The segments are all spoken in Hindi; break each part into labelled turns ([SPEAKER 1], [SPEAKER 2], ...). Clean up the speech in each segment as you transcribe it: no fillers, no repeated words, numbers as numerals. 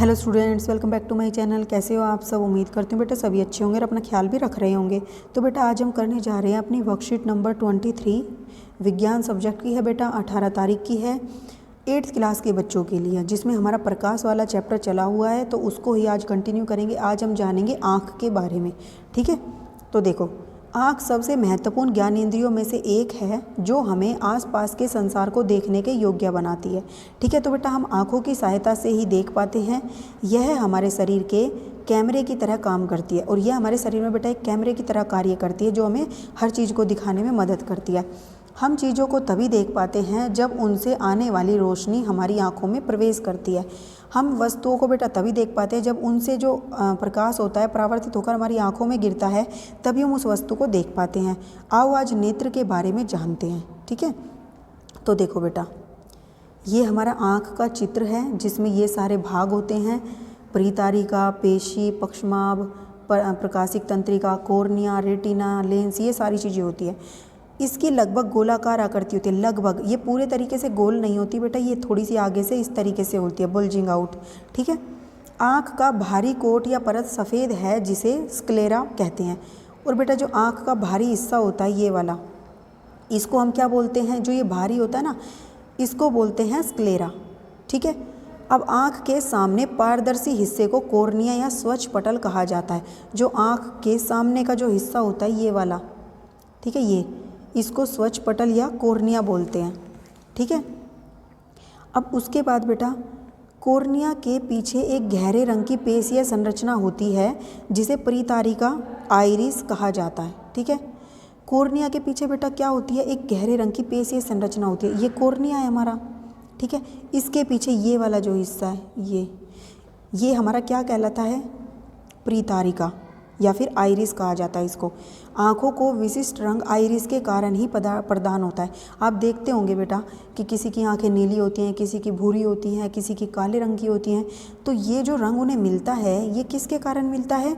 [SPEAKER 1] Hello students, welcome back to my channel. कैसे हो आप सब? उम्मीद करती हूँ बेटा सभी अच्छे होंगे और अपना ख्याल भी रख रहे होंगे। तो बेटा आज हम करने जा रहे हैं अपनी वर्कशीट नंबर 23 विज्ञान सब्जेक्ट की है बेटा। 18 तारीख की है, 8th क्लास के बच्चों के लिए, जिसमें हमारा प्रकाश वाला चैप्टर चला हुआ है, तो उसको ही आज कंटिन्यू करेंगे। आज हम जानेंगे आँख के बारे में। ठीक है, तो देखो, आँख सबसे महत्वपूर्ण ज्ञानेंद्रियों में से एक है जो हमें आसपास के संसार को देखने के योग्य बनाती है। ठीक है, तो बेटा हम आँखों की सहायता से ही देख पाते हैं। यह हमारे शरीर के कैमरे की तरह काम करती है और यह हमारे शरीर में बेटा एक कैमरे की तरह कार्य करती है, जो हमें हर चीज़ को दिखाने में मदद करती है। हम चीज़ों को तभी देख पाते हैं जब उनसे आने वाली रोशनी हमारी आँखों में प्रवेश करती है। हम वस्तुओं को बेटा तभी देख पाते हैं जब उनसे जो प्रकाश होता है परावर्तित होकर हमारी आँखों में गिरता है, तभी हम उस वस्तु को देख पाते हैं। आओ आज नेत्र के बारे में जानते हैं। ठीक है, तो देखो बेटा, ये हमारा आँख का चित्र है जिसमें ये सारे भाग होते हैं: परितारिका, पेशी, पक्षमाभ, प्रकाशिक तंत्रिका, कॉर्निया, रेटिना, लेंस, ये सारी चीज़ें होती है। इसकी लगभग गोलाकार आकृति होती है। लगभग, ये पूरे तरीके से गोल नहीं होती बेटा, ये थोड़ी सी आगे से इस तरीके से होती है, बुल्जिंग आउट। ठीक है, आँख का भारी कोट या परत सफ़ेद है जिसे स्क्लेरा कहते हैं। और बेटा जो आँख का भारी हिस्सा होता है, ये वाला, इसको हम क्या बोलते हैं? जो ये भारी होता है ना, इसको बोलते हैं स्क्लेरा। ठीक है, अब आँख के सामने पारदर्शी हिस्से को कॉर्निया या स्वच्छ पटल कहा जाता है। जो आँख के सामने का जो हिस्सा होता है, ये वाला, ठीक है, ये, इसको स्वच्छ पटल या कॉर्निया बोलते हैं। ठीक है, अब उसके बाद बेटा कॉर्निया के पीछे एक गहरे रंग की पेशीय संरचना होती है जिसे परितारिका, आइरिस कहा जाता है। ठीक है, कॉर्निया के पीछे बेटा क्या होती है? एक गहरे रंग की पेशीय संरचना होती है। ये कॉर्निया है हमारा। ठीक है, इसके पीछे ये वाला जो हिस्सा है, ये हमारा क्या कहलाता है? परितारिका या फिर आइरिस कहा जाता है इसको। आँखों को विशिष्ट रंग आइरिस के कारण ही प्रदान होता है। आप देखते होंगे बेटा कि किसी की आँखें नीली होती हैं, किसी की भूरी होती हैं, किसी की काले रंग की होती हैं। तो ये जो रंग उन्हें मिलता है, ये किसके कारण मिलता है?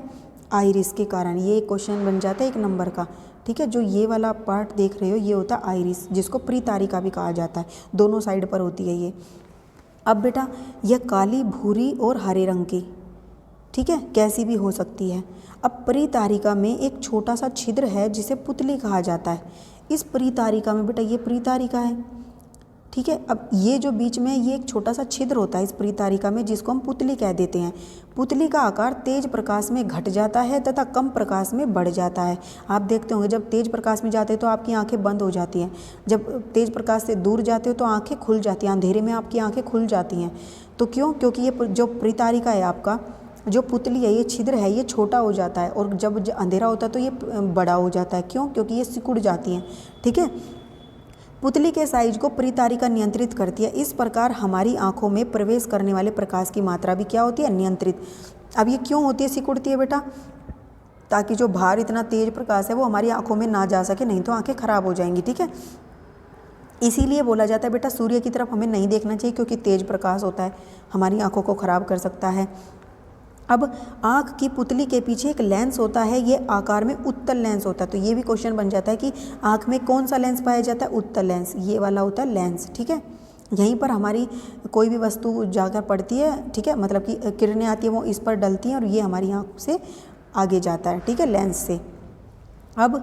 [SPEAKER 1] आइरिस के कारण। ये क्वेश्चन बन जाता है 1 नंबर का। ठीक है, जो ये वाला पार्ट देख रहे हो, ये होता है आइरिस, जिसको परितारिका भी कहा जाता है। दोनों साइड पर होती है ये। अब बेटा यह काली, भूरी और हरे रंग की, ठीक है, कैसी भी हो सकती है। अब परितारिका में एक छोटा सा छिद्र है जिसे पुतली कहा जाता है। इस परितारिका में बेटा, ये परितारिका है। ठीक है, अब ये जो बीच में ये एक छोटा सा छिद्र होता है इस परितारिका में, जिसको हम पुतली कह देते हैं। पुतली का आकार तेज प्रकाश में घट जाता है तथा कम प्रकाश में बढ़ जाता है। आप देखते होंगे जब तेज प्रकाश में जाते हैं तो आपकी आंखें बंद हो जाती हैं, जब तेज प्रकाश से दूर जाते हो तो आंखें खुल जाती हैं, अंधेरे में आपकी आंखें खुल जाती हैं। तो क्यों? क्योंकि ये जो परितारिका है आपका, जो पुतली है, ये छिद्र है, ये छोटा हो जाता है और जब अंधेरा होता है तो ये बड़ा हो जाता है। क्यों? क्योंकि ये सिकुड़ जाती हैं। ठीक है, पुतली के साइज को परितारिका नियंत्रित करती है। इस प्रकार हमारी आंखों में प्रवेश करने वाले प्रकाश की मात्रा भी क्या होती है? नियंत्रित। अब ये क्यों होती है, सिकुड़ती है बेटा? ताकि जो बाहर इतना तेज प्रकाश है वो हमारी आंखों में ना जा सके, नहीं तो आंखें खराब हो जाएंगी। ठीक है, इसीलिए बोला जाता है बेटा सूर्य की तरफ हमें नहीं देखना चाहिए, क्योंकि तेज प्रकाश होता है, हमारी आंखों को खराब कर सकता है। अब आँख की पुतली के पीछे एक लेंस होता है, ये आकार में उत्तल लेंस होता है। तो ये भी क्वेश्चन बन जाता है कि आँख में कौन सा लेंस पाया जाता है? उत्तल लेंस, ये वाला होता है लेंस। ठीक है, यहीं पर हमारी कोई भी वस्तु जाकर पड़ती है, ठीक है, मतलब कि किरणें आती हैं वो इस पर डलती हैं और ये हमारी आँख से आगे जाता है। ठीक है, लेंस से। अब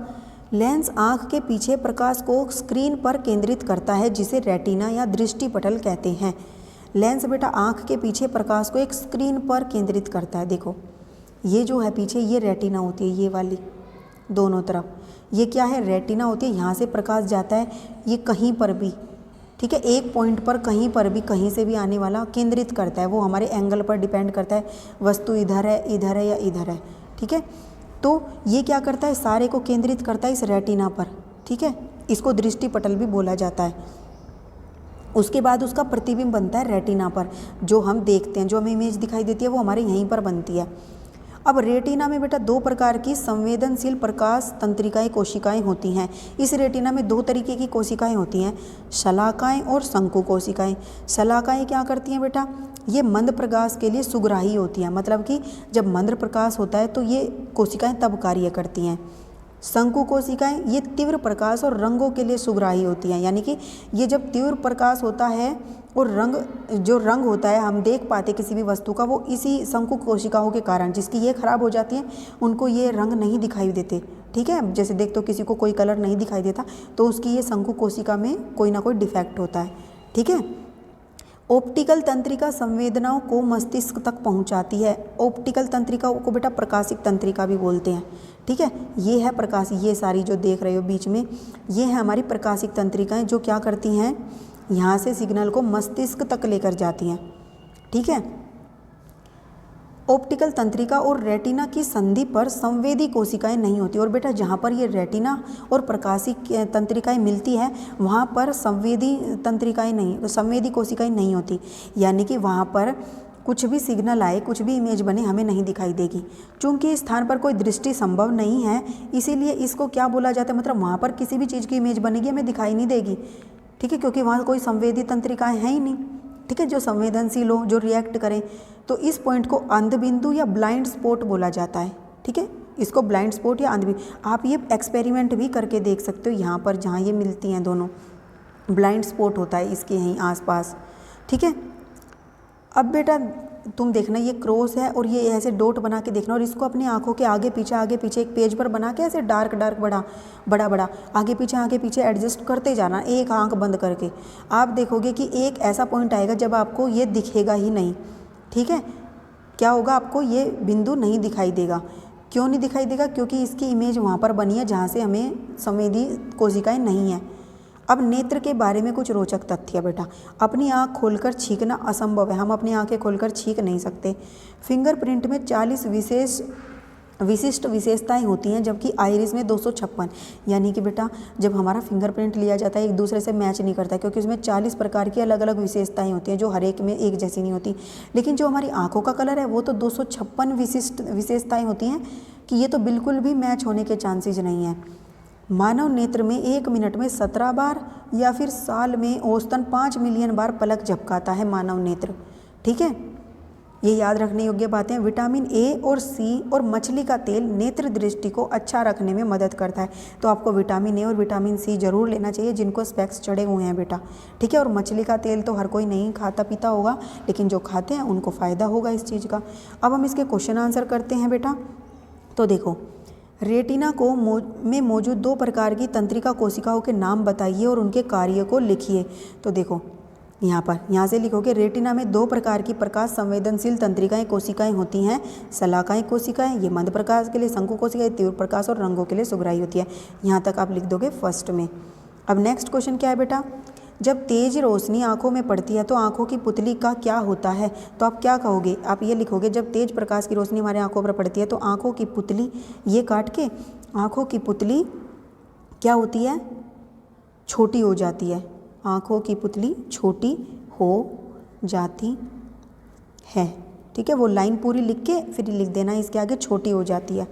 [SPEAKER 1] लेंस आँख के पीछे प्रकाश को स्क्रीन पर केंद्रित करता है जिसे रेटिना या दृष्टि पटल कहते हैं। लेंस बेटा आँख के पीछे प्रकाश को एक स्क्रीन पर केंद्रित करता है। देखो ये जो है पीछे, ये रेटिना होती है, ये वाली दोनों तरफ, ये क्या है? रेटिना होती है। यहाँ से प्रकाश जाता है, ये कहीं पर भी, ठीक है, एक पॉइंट पर कहीं पर भी, कहीं से भी आने वाला केंद्रित करता है। वो हमारे एंगल पर डिपेंड करता है, वस्तु इधर है या इधर है। ठीक है, तो ये क्या करता है? सारे को केंद्रित करता है इस रेटिना पर। ठीक है, इसको दृष्टि पटल भी बोला जाता है। उसके बाद उसका प्रतिबिंब बनता है रेटिना पर, जो हम देखते हैं, जो हमें इमेज दिखाई देती है वो हमारे यहीं पर बनती है। अब रेटिना में बेटा 2 प्रकार की संवेदनशील प्रकाश तंत्रिकाएं, कोशिकाएं होती हैं। इस रेटिना में 2 तरीके की कोशिकाएं होती हैं, शलाकाएं और शंकु कोशिकाएं। शलाकाएं क्या करती हैं बेटा? ये मंद प्रकाश के लिए सुग्राही होती हैं, मतलब कि जब मंद प्रकाश होता है तो ये कोशिकाएं तब कार्य करती हैं। शंकु कोशिकाएं ये तीव्र प्रकाश और रंगों के लिए सुग्राही होती हैं, यानी कि ये जब तीव्र प्रकाश होता है और जो रंग होता है हम देख पाते किसी भी वस्तु का, वो इसी शंकु कोशिकाओं के कारण, जिसकी ये खराब हो जाती है उनको ये रंग नहीं दिखाई देते। ठीक है, जैसे देख तो किसी को कोई कलर नहीं दिखाई देता तो उसकी ये शंकु कोशिका में कोई ना कोई डिफेक्ट होता है। ठीक है, ऑप्टिकल तंत्रिका संवेदनाओं को मस्तिष्क तक पहुंचाती है। ऑप्टिकल तंत्रिका को बेटा प्रकाशिक तंत्रिका भी बोलते हैं। ठीक है, ये है प्रकाश, ये सारी जो देख रहे हो बीच में ये है हमारी प्रकाशिक तंत्रिकाएं, जो क्या करती हैं, यहाँ से सिग्नल को मस्तिष्क तक लेकर जाती हैं। ठीक है, ऑप्टिकल तंत्रिका और रेटिना की संधि पर संवेदी कोशिकाएं नहीं होती, और बेटा जहाँ पर ये रेटिना और प्रकाशिक तंत्रिकाएं मिलती है वहाँ पर संवेदी तंत्रिकाएं नहीं, संवेदी कोशिकाएं नहीं होती, यानी कि वहाँ पर कुछ भी सिग्नल आए, कुछ भी इमेज बने हमें नहीं दिखाई देगी। चूंकि इस स्थान पर कोई दृष्टि संभव नहीं है इसीलिए इसको क्या बोला जाता है, मतलब वहाँ पर किसी भी चीज़ की इमेज बनेगी हमें दिखाई नहीं देगी। ठीक है, क्योंकि वहाँ कोई संवेदी तंत्रिकाएं हैं ही नहीं। ठीक है, जो संवेदनशील हो, जो रिएक्ट करें, तो इस पॉइंट को अंधबिंदु या ब्लाइंड स्पॉट बोला जाता है। ठीक है, इसको ब्लाइंड स्पॉट या अंधबिंदु, आप ये एक्सपेरिमेंट भी करके देख सकते हो, यहाँ पर जहाँ ये मिलती हैं दोनों ब्लाइंड स्पॉट होता है इसके यहीं आसपास। ठीक है, अब बेटा तुम देखना ये क्रॉस है और ये ऐसे डॉट बना के देखना, और इसको अपनी आंखों के आगे पीछे एक पेज पर बना के ऐसे डार्क बड़ा आगे पीछे एडजस्ट करते जाना, एक आंख बंद करके। आप देखोगे कि एक ऐसा पॉइंट आएगा जब आपको ये दिखेगा ही नहीं। ठीक है, क्या होगा, आपको ये बिंदु नहीं दिखाई देगा। क्यों नहीं दिखाई देगा, क्योंकि इसकी इमेज वहाँ पर बनी है जहाँ से हमें संवेदी कोशिकाएँ नहीं हैं। अब नेत्र के बारे में कुछ रोचक तथ्य बेटा, अपनी आँख खोलकर छींकना असंभव है, हम अपनी आँखें खोलकर छींक नहीं सकते। फिंगरप्रिंट में 40 विशिष्ट विशेषताएं होती हैं, जबकि आइरिस में 256, यानी कि बेटा जब हमारा फिंगरप्रिंट लिया जाता है एक दूसरे से मैच नहीं करता, क्योंकि उसमें 40 प्रकार की अलग अलग विशेषताएं होती हैं जो हर एक में एक जैसी नहीं होती। लेकिन जो हमारी आँखों का कलर है वो तो 256 विशिष्ट विशेषताएँ होती हैं कि ये तो बिल्कुल भी मैच होने के चांसेज नहीं हैं। मानव नेत्र में 1 मिनट में 17 बार या फिर साल में औसतन 5 मिलियन बार पलक झपकाता है मानव नेत्र। ठीक है, ये याद रखने योग्य बातें। विटामिन ए और सी और मछली का तेल नेत्र दृष्टि को अच्छा रखने में मदद करता है, तो आपको विटामिन ए और विटामिन सी जरूर लेना चाहिए जिनको स्पेक्स चढ़े हुए हैं बेटा। ठीक है, और मछली का तेल तो हर कोई नहीं खाता पीता होगा, लेकिन जो खाते हैं उनको फ़ायदा होगा इस चीज़ का। अब हम इसके क्वेश्चन आंसर करते हैं बेटा। तो देखो, रेटिना में मौजूद 2 प्रकार की तंत्रिका कोशिकाओं के नाम बताइए और उनके कार्य को लिखिए। तो देखो यहाँ से लिखोगे, रेटिना में 2 प्रकार की प्रकाश संवेदनशील तंत्रिकाएं कोशिकाएं होती हैं। शलाकाएं कोशिकाएं, ये मंद प्रकाश के लिए, शंकु कोशिकाएं तीव्र प्रकाश और रंगों के लिए सुग्राही होती है। यहाँ तक आप लिख दोगे फर्स्ट में। अब नेक्स्ट क्वेश्चन क्या है बेटा, जब तेज रोशनी आंखों में पड़ती है तो आंखों की पुतली का क्या होता है। तो आप क्या कहोगे, आप ये लिखोगे, जब तेज प्रकाश की रोशनी हमारे आंखों पर पड़ती है तो आंखों की पुतली, ये काट के, आंखों की पुतली क्या होती है, छोटी हो जाती है। आंखों की पुतली छोटी हो जाती है। ठीक है, वो लाइन पूरी लिख के फिर लिख देना इसके आगे, छोटी हो जाती है।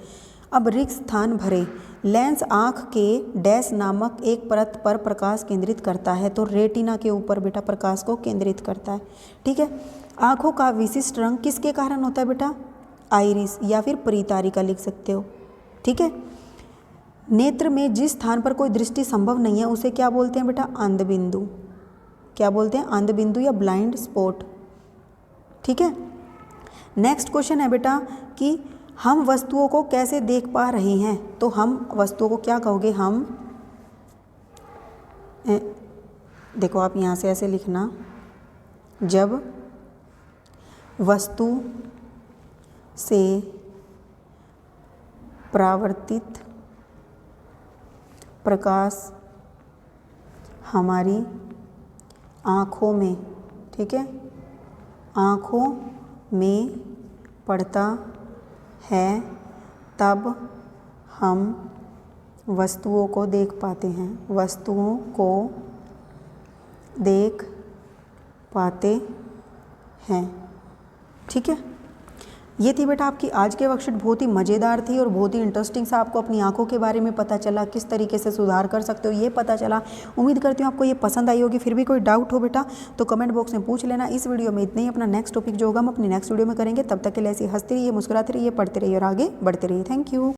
[SPEAKER 1] अब रिक्त स्थान भरे। लेंस आँख के डैश नामक एक परत पर प्रकाश केंद्रित करता है, तो रेटिना के ऊपर बेटा प्रकाश को केंद्रित करता है। ठीक है, आँखों का विशिष्ट रंग किसके कारण होता है बेटा, आइरिस या फिर परितारिका लिख सकते हो। ठीक है, नेत्र में जिस स्थान पर कोई दृष्टि संभव नहीं है उसे क्या बोलते हैं बेटा, अंधबिंदु। क्या बोलते हैं, अंधबिंदु या ब्लाइंड स्पॉट। ठीक है, नेक्स्ट क्वेश्चन है बेटा कि हम वस्तुओं को कैसे देख पा रहे हैं। तो हम वस्तुओं को क्या कहोगे, हम देखो आप यहाँ से ऐसे लिखना, जब वस्तु से परावर्तित प्रकाश हमारी आँखों में, ठीक है, आँखों में पड़ता है तब हम वस्तुओं को देख पाते हैं, वस्तुओं को देख पाते हैं। ठीक है, ये थी बेटा आपकी आज की वर्कशीट। बहुत ही मज़ेदार थी और बहुत ही इंटरेस्टिंग सा आपको अपनी आंखों के बारे में पता चला, किस तरीके से सुधार कर सकते हो ये पता चला। उम्मीद करती हूँ आपको ये पसंद आई होगी। फिर भी कोई डाउट हो बेटा तो कमेंट बॉक्स में पूछ लेना। इस वीडियो में इतना ही। अपना नेक्स्ट टॉपिक जो होगा हम अपनी नेक्स्ट वीडियो में करेंगे। तब तक के लिए ऐसे हंसते रहिए, मुस्कुराते रहिए, पढ़ते रहिए और आगे बढ़ते रहिए। Thank you.